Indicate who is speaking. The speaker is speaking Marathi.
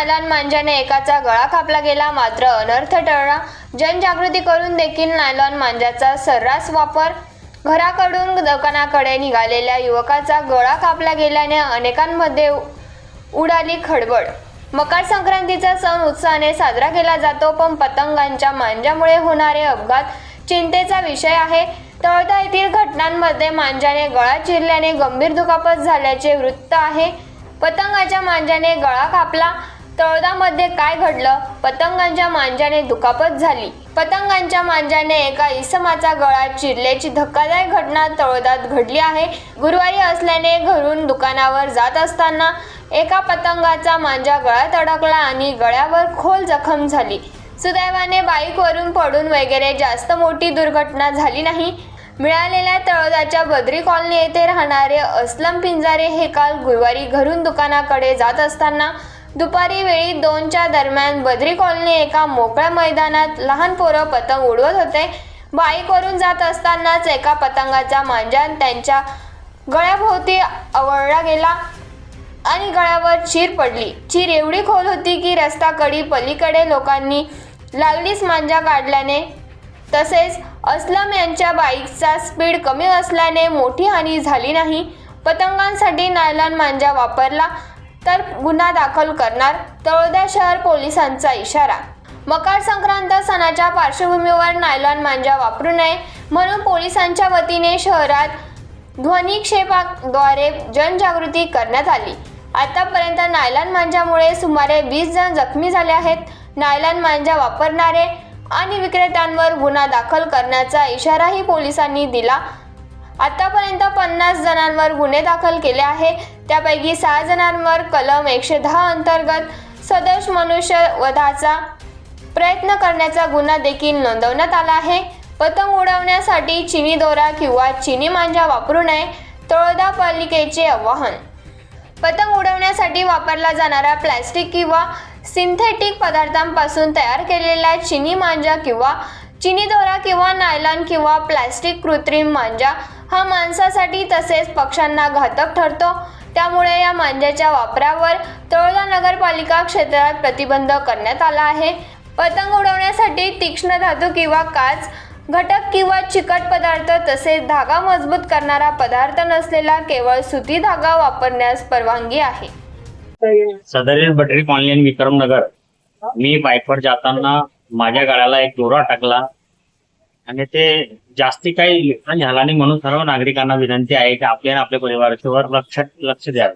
Speaker 1: नायलॉन मांजाने एकाचा गळा कापला गेला, मात्र अनर्थ टळला। जनजागृती करून देखील नायलॉन मांजाचा सर्रास वापर, घराकडून दुकानाकडे निघालेल्या युवकाचा गळा कापला गेल्याने अनेकांमध्ये उडाली खळबळ। मकर संक्रांतीचा सण उत्साहाने साजरा केला जातो, पण पतंगांच्या मांजामुळे होणारे अपघात चिंतेचा विषय आहे। तळोदा येथील घटनांमध्ये मांजाने गळा चिरल्याने गंभीर दुखापत झाल्याचे वृत्त आहे। पतंगाच्या मांजाने गळा कापला, तळोदामध्ये काय घडलं? पतंगांच्या मांजाने दुखापत झाली। पतंगांच्या मांजाने एका इसमाचा गळा चिरल्याची धक्कादायक घटना तळोदात घडली आहे। गुरुवारी असल्याने घरून दुकानावर जात असताना एका पतंगाचा मांजा गळ्यात अडकला आणि गळ्यावर खोल जखम झाली। सुदैवाने बाईकवरून पडून वगैरे जास्त मोठी दुर्घटना झाली नाही। मिळालेल्या तळोदाच्या बद्री कॉलनी येथे राहणारे असलम पिंजारे हे काल गुरुवारी घरून दुकानाकडे जात असताना दुपारी वेळी 2च्या दरम्यान बद्री कॉलनी एका मोकळ्या मैदानात लहान पोरं पतंग उडवत होते। बाईकवरून जात असतानाच एका पतंगाचा मांजा त्यांच्या गळ्याभोवती आवळला गेला आणि गळ्यावर चीर पडली। चीर एवढी खोल होती की रस्त्याकडे पलीकडे लोकांनी लागलीच मांजा काढल्याने, तसेच असलम यांच्या बाईकचा स्पीड कमी असल्याने मोठी हानी झाली नाही। पतंगांसाठी नायलॉन मांजा वापरला तर गुन्हा दाखल करणार, तळोदा शहर पोलिसांचा इशारा। मकर संक्रांत सणाच्या पार्श्वभूमीवर नायलॉन मांजा वापरू नये म्हणून पोलिसांच्या वतीने शहरात ध्वनिक्षेपकाद्वारे जनजागृती करण्यात आली। आतापर्यंत नायलॉन मांजामुळे सुमारे 20 जण जखमी झाले आहेत। नायलॉन मांजा वापरणारे आणि विक्रेत्यांवर गुन्हा दाखल करण्याचा इशाराही पोलिसांनी दिला। आतापर्यंत 50 जणांवर गुन्हे दाखल केले आहे, त्यापैकी 6 जणांवर कलम 110 अंतर्गत सदोष मनुष्यवधाचा प्रयत्न करण्याचा गुन्हा देखील नोंदवण्यात आला आहे। पतंग उडवण्यासाठी चिनी दोरा किंवा चिनी मांजा वापरू नये, तळोदा पालिकेचे आवाहन। पतंग उडवण्यासाठी वापरला जाणारा प्लास्टिक किंवा सिंथेटिक पदार्थांपासून तयार केलेला चिनी मांजा किंवा चिनी दोरा किंवा नायलॉन किंवा प्लास्टिक कृत्रिम मांजा हा माणसासाठी तसेच पक्ष्यांना घातक ठरतो। त्यामुळे या मांजाच्या वापरावर तळोदा नगरपालिका क्षेत्रात प्रतिबंध करण्यात आला आहे। पतंग उडवण्यासाठी तीक्ष्ण धातू किंवा काच घटक किंवा चिकट पदार्थ तसेच धागा मजबूत करणारा पदार्थ नसलेला केवळ सुती धागा वापरण्यास परवानगी आहे।
Speaker 2: सदरील बटरी कॉलनी आणि विक्रमनगर मी बाईकवर जाताना माझ्या गळ्याला एक दोरा टाकला आणि ते जास्ती काही झाला नाही, म्हणून सर्व नागरिकांना विनंती आहे की आपल्या परिवारावर लक्ष द्यावे।